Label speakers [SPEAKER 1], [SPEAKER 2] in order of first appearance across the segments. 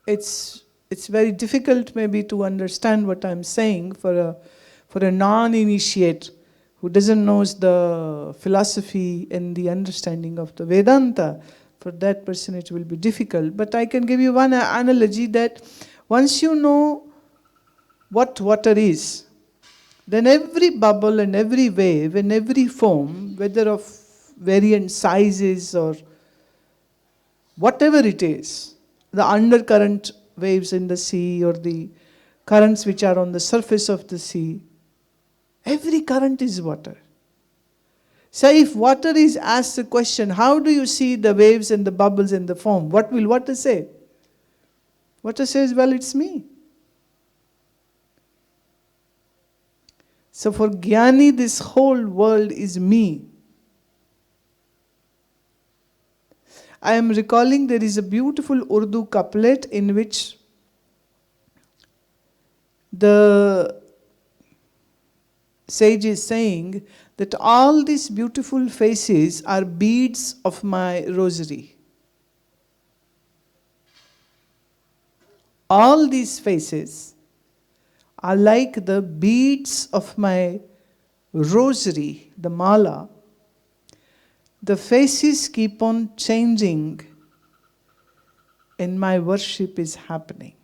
[SPEAKER 1] it's very difficult maybe to understand what I'm saying for a non-initiate who doesn't know the philosophy and the understanding of the Vedanta. For that person it will be difficult. But I can give you one analogy that once you know what water is, then every bubble and every wave and every foam, whether of variant sizes or whatever it is, the undercurrent waves in the sea or the currents which are on the surface of the sea, every current is water. So if water is asked the question, how do you see the waves and the bubbles and the foam? What will water say? Water says, well, it's me. So for Jnani, this whole world is me. I am recalling there is a beautiful Urdu couplet in which the sage is saying that all these beautiful faces are beads of my rosary. All these faces are like the beads of my rosary, the mala. The faces keep on changing and my worship is happening.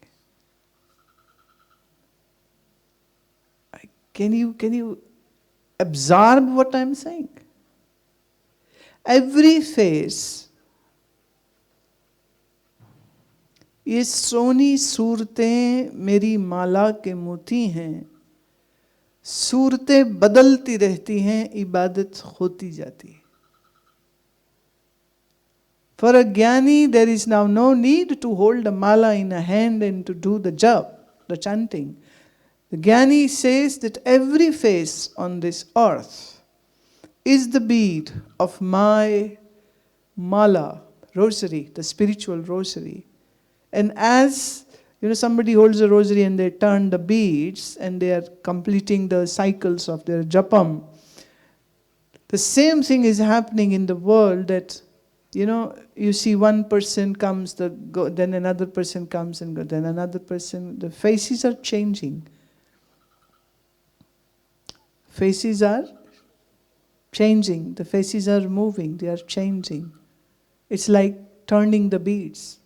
[SPEAKER 1] Can you absorb what I'm saying? Every face, ये सोनी सूरतें मेरी माला के मोती हैं, सूरतें बदलती रहती हैं, इबादत होती जाती है. For a Jnani, there is now no need to hold a mala in a hand and to do the jap, the chanting. The Jnani says that every face on this earth is the bead of my mala, rosary, the spiritual rosary. And as somebody holds a rosary and they turn the beads and they are completing the cycles of their japam, the same thing is happening in the world that you see one person comes, then another person comes and then another person. The faces are changing. Faces are changing. The faces are moving. They are changing. It's like turning the beads.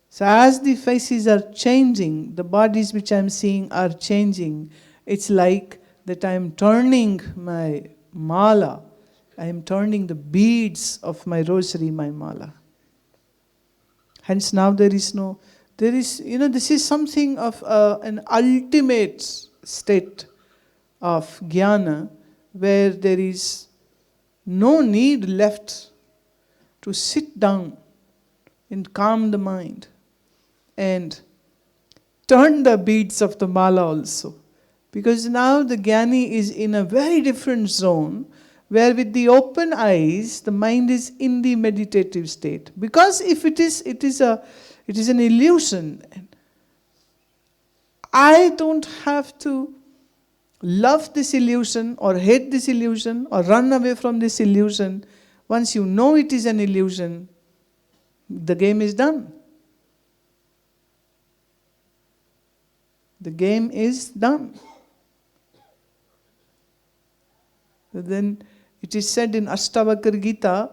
[SPEAKER 1] So as the faces are changing, the bodies which I'm seeing are changing. It's like that I'm turning my mala. I am turning the beads of my rosary, my mala. Hence now this is something of an ultimate state of jnana where there is no need left to sit down and calm the mind and turn the beads of the mala also. Because now the jnani is in a very different zone where with the open eyes, the mind is in the meditative state. Because if it is an illusion, I don't have to love this illusion or hate this illusion or run away from this illusion. Once you know it is an illusion, the game is done. The game is done. Then it is said in Ashtavakar Gita,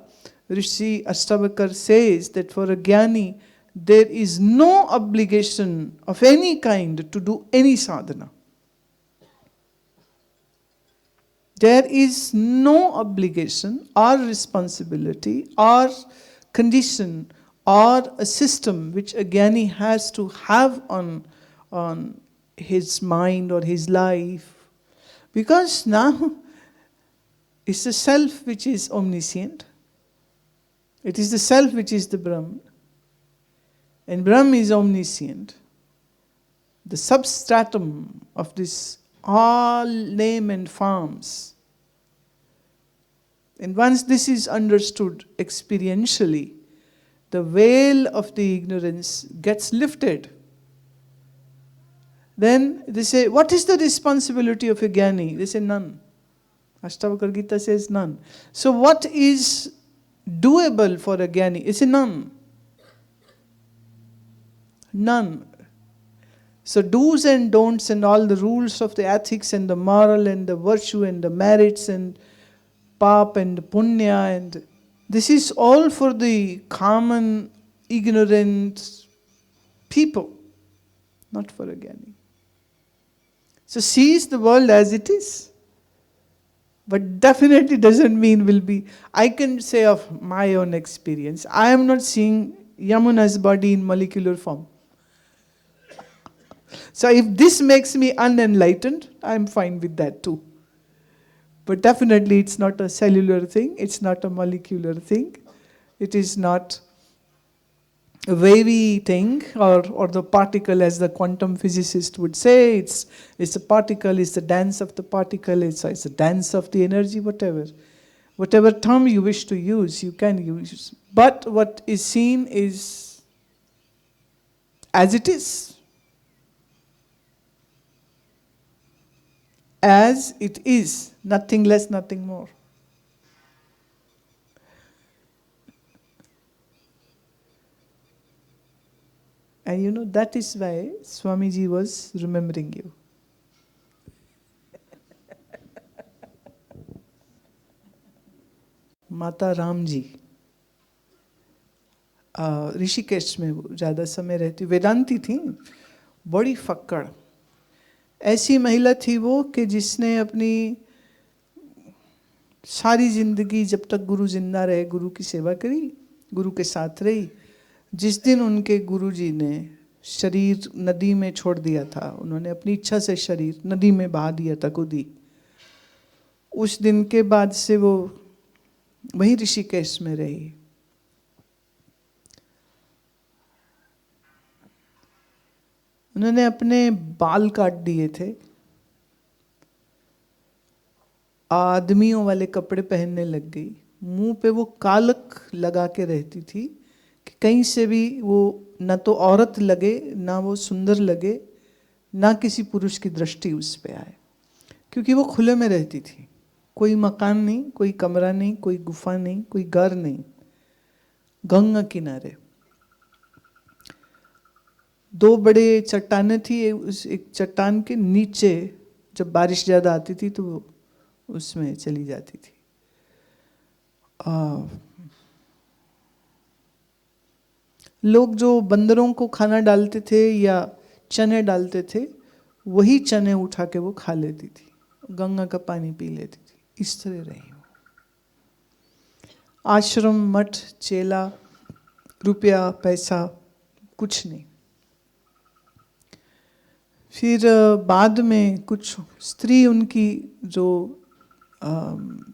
[SPEAKER 1] Rishi Ashtavakar says that for a Jnani, there is no obligation of any kind to do any sadhana. There is no obligation or responsibility or condition or a system which a Jnani has to have on his mind or his life. Because now it's the self which is omniscient. It is the self which is the Brahman. And Brahman is omniscient. The substratum of this all name and forms. And once this is understood experientially, the veil of the ignorance gets lifted. Then they say, what is the responsibility of a Jnani? They say, none. Ashtavakar Gita says none. So what is doable for a Jnani? It's a none. None. So do's and don'ts and all the rules of the ethics and the moral and the virtue and the merits and pap and punya, and this is all for the common ignorant people, not for a Gyani. So sees the world as it is, but definitely doesn't mean will be. I can say of my own experience, I am not seeing Yamuna's body in molecular form. So if this makes me unenlightened, I'm fine with that too. But definitely it's not a cellular thing, it's not a molecular thing, it is not a wavy thing, or the particle as the quantum physicist would say, it's a particle, it's the dance of the particle, it's a dance of the energy, whatever. Whatever term you wish to use, you can use. But what is seen is as it is. As it is, nothing less, nothing more. And you know, that is why Swamiji was remembering you. माता राम जी ऋषिकेश में वो ज़्यादा समय रहती, वेदांती थी, बड़ी फक्कड़। ऐसी महिला थी वो कि जिसने अपनी सारी जिंदगी जब तक गुरु जिंदा रहे गुरु की सेवा करी, गुरु के साथ रही। जिस दिन उनके गुरुजी ने शरीर नदी में छोड़ दिया था, उन्होंने अपनी इच्छा से शरीर नदी में बहा दिया था खुद ही, उस दिन के बाद से वो वहीं ऋषिकेश में रही। उन्होंने अपने बाल काट दिए थे, आदमियों वाले कपड़े पहनने लग गई, मुंह पे वो कालक लगा के रहती थी कि कहीं से भी वो न तो औरत लगे, ना वो सुंदर लगे, ना किसी पुरुष की दृष्टि उस पे आए, क्योंकि वो खुले में रहती थी। कोई मकान नहीं, कोई कमरा नहीं, कोई गुफा नहीं, कोई घर नहीं, गंगा किनारे। दो बड़े चट्टानें थी, उस एक चट्टान के नीचे जब बारिश ज़्यादा आती थी तो वो उसमें चली जाती थी। लोग जो बंदरों को खाना डालते थे या चने डालते थे, वही चने उठा के वो खा लेती थी, गंगा का पानी पी लेती थी। इस तरह रही हो। आश्रम, मठ, चेला, रुपया, पैसा कुछ नहीं। फिर बाद में कुछ स्त्री उनकी जो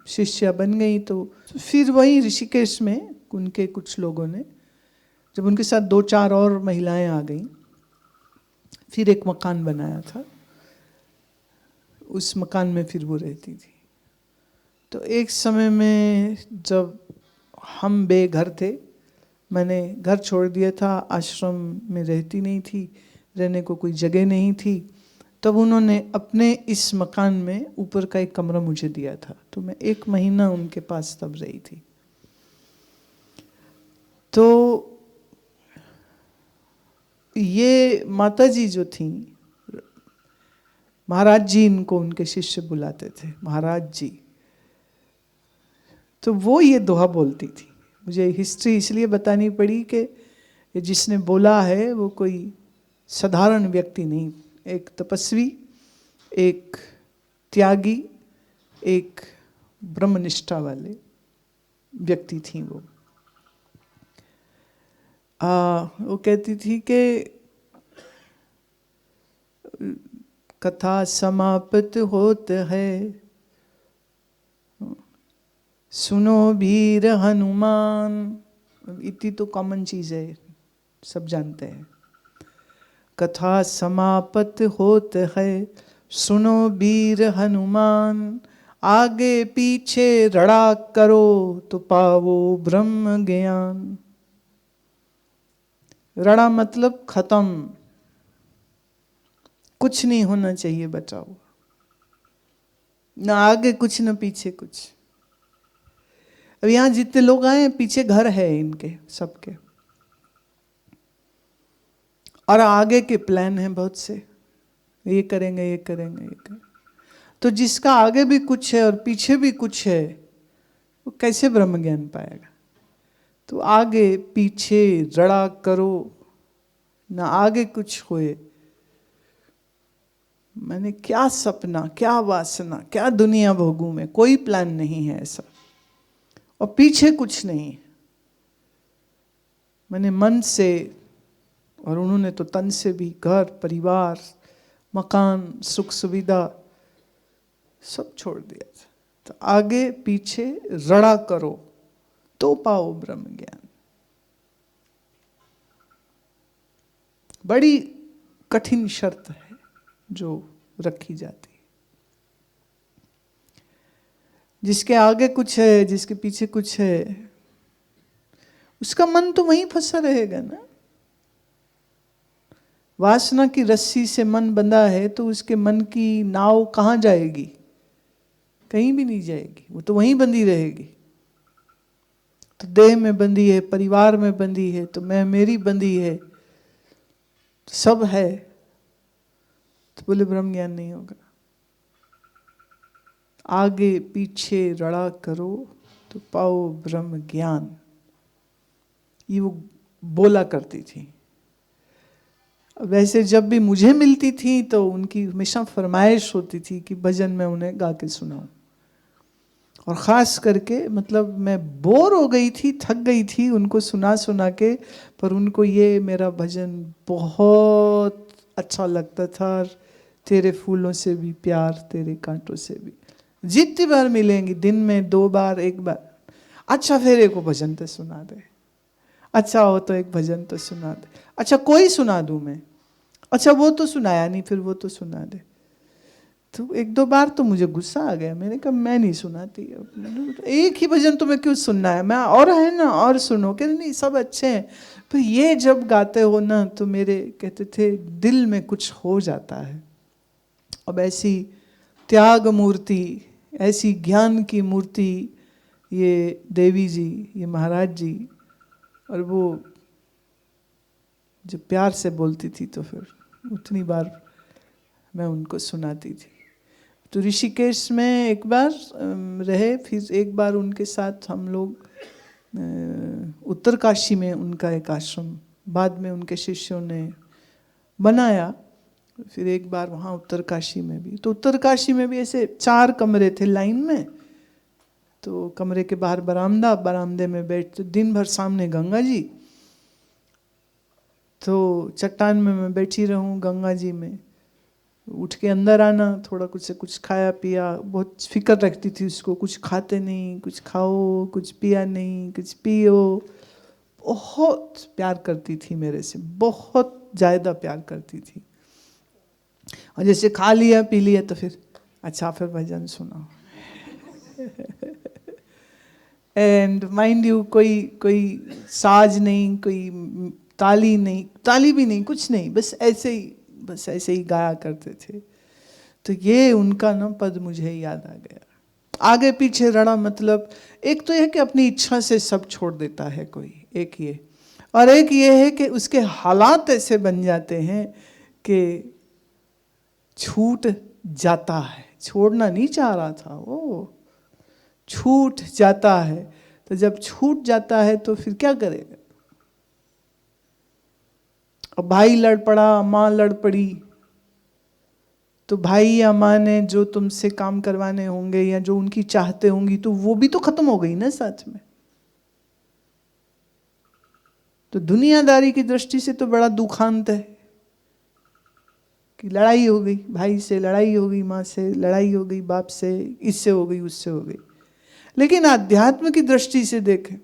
[SPEAKER 1] शिष्या बन गई, तो फिर वही ऋषिकेश में उनके कुछ लोगों ने, जब उनके साथ 2-4 और महिलाएं आ गईं, फिर एक मकान बनाया था, उस मकान में फिर वो रहती थी। तो एक समय में जब हम बेघर थे, मैंने घर छोड़ दिया था, आश्रम में रहती नहीं थी, रहने को कोई जगह नहीं थी, तब उन्होंने अपने इस मकान में ऊपर का एक कमरा मुझे दिया था, तो मैं 1 महीना उनके पास तब रही थी। तो ये माता जी जो थी, महाराज जी इनको उनके शिष्य बुलाते थे, महाराज जी। तो वो ये दोहा बोलती थी। मुझे हिस्ट्री इसलिए बतानी पड़ी कि ये जिसने बोला है वो कोई साधारण व्यक्ति नहीं, एक तपस्वी, एक त्यागी, एक ब्रह्मनिष्ठा वाले व्यक्ति थी वो। वो कहती थी कि कथा समाप्त होत है, सुनो वीर हनुमान। इतनी तो कॉमन चीज है, सब जानते हैं। कथा समाप्त होत है, सुनो वीर हनुमान, आगे पीछे रड़ा करो तो पावो ब्रह्म ज्ञान। रड़ा मतलब खत्म, कुछ नहीं होना चाहिए बचाओ, ना आगे कुछ ना पीछे कुछ। अब यहाँ जितने लोग आए, पीछे घर है इनके सबके, और आगे के प्लान हैं बहुत से, ये करेंगे ये करेंगे ये करेंगे। तो जिसका आगे भी कुछ है और पीछे भी कुछ है, वो कैसे ब्रह्म ज्ञान पाएगा? तो आगे पीछे रड़ा करो, ना आगे कुछ होए। मैंने क्या सपना, क्या वासना, क्या दुनिया भोगूं में, कोई प्लान नहीं है ऐसा। और पीछे कुछ नहीं। मैंने मन से, और उन्होंने तो तन से भी, घर परिवार मकान सुख सुविधा सब छोड़ दिया था। तो आगे पीछे रड़ा करो तो पाओ ब्रह्म ज्ञान। बड़ी कठिन शर्त है जो रखी जाती है। जिसके आगे कुछ है, जिसके पीछे कुछ है, उसका मन तो वहीं फंसा रहेगा ना। वासना की रस्सी से मन बंधा है तो उसके मन की नाव कहाँ जाएगी? कहीं भी नहीं जाएगी, वो तो वहीं बंधी रहेगी। तो देह में बंधी है, परिवार में बंधी है, तो मैं मेरी बंधी है, तो सब है, तो बोले ब्रह्म ज्ञान नहीं होगा। आगे पीछे रड़ा करो तो पाओ ब्रह्म ज्ञान, ये वो बोला करती थी। वैसे जब भी मुझे मिलती थी तो उनकी हमेशा फरमाइश होती थी कि भजन में उन्हें गा के सुनाऊं। और ख़ास करके मतलब मैं बोर हो गई थी, थक गई थी उनको सुना सुना के, पर उनको ये मेरा भजन बहुत अच्छा लगता था। तेरे फूलों से भी प्यार, तेरे कांटों से भी। जितनी बार मिलेंगी, दिन में 2 बार 1 बार, अच्छा फिर एक भजन तो सुना दे, अच्छा हो तो एक भजन तो सुना दे, अच्छा कोई सुना दूं मैं, अच्छा वो तो सुनाया नहीं, फिर वो तो सुना दे। तो 1-2 बार तो मुझे गुस्सा आ गया, मैंने कहा मैं नहीं सुनाती, एक ही भजन तुम्हें क्यों सुनना है, मैं और है ना और सुनो। कह नहीं सब अच्छे हैं, पर ये जब गाते हो ना तो मेरे कहते थे दिल में कुछ हो जाता है। अब ऐसी त्याग मूर्ति, ऐसी ज्ञान की मूर्ति ये देवी जी, ये महाराज जी, और वो जो प्यार से बोलती थी तो फिर उतनी बार मैं उनको सुनाती थी। तो ऋषिकेश में एक बार रहे, फिर एक बार उनके साथ हम लोग उत्तरकाशी में उनका एक आश्रम बाद में उनके शिष्यों ने बनाया, फिर एक बार वहाँ उत्तरकाशी में भी। तो उत्तरकाशी में भी ऐसे 4 कमरे थे लाइन में, तो कमरे के बाहर बरामदा, बरामदे में बैठते, दिन भर सामने गंगा जी, तो चट्टान में मैं बैठी रहूं गंगा जी में, उठ के अंदर आना, थोड़ा कुछ से कुछ खाया पिया, बहुत फिक्र रखती थी उसको, कुछ खाते नहीं, कुछ खाओ, कुछ पिया नहीं, कुछ पियो। बहुत प्यार करती थी मेरे से, बहुत ज़्यादा प्यार करती थी। और जैसे खा लिया पी लिया तो फिर अच्छा फिर भजन सुनाओ। एंड माइंड यू कोई साज नहीं, कोई ताली नहीं, ताली भी नहीं, कुछ नहीं, बस ऐसे ही गाया करते थे। तो ये उनका ना पद मुझे याद आ गया। आगे पीछे रड़ा मतलब एक तो यह कि अपनी इच्छा से सब छोड़ देता है कोई, एक ये, और एक ये है कि उसके हालात ऐसे बन जाते हैं कि छूट जाता है। छोड़ना नहीं चाह रहा था वो, छूट जाता है। तो जब छूट जाता है तो फिर क्या करेगा? अब भाई लड़ पड़ा, माँ लड़ पड़ी, तो भाई या माँ ने जो तुमसे काम करवाने होंगे या जो उनकी चाहते होंगी तो वो भी तो खत्म हो गई ना साथ में। तो दुनियादारी की दृष्टि से तो बड़ा दुखांत है कि लड़ाई हो गई, भाई से लड़ाई हो गई, माँ से लड़ाई हो गई, बाप से, इससे हो गई उससे हो गई। लेकिन आध्यात्म की दृष्टि से देखें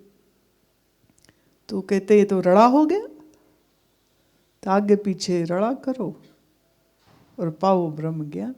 [SPEAKER 1] तो कहते ये तो रड़ा हो गया, तो आगे पीछे रड़ा करो और पाओ ब्रह्म ज्ञान।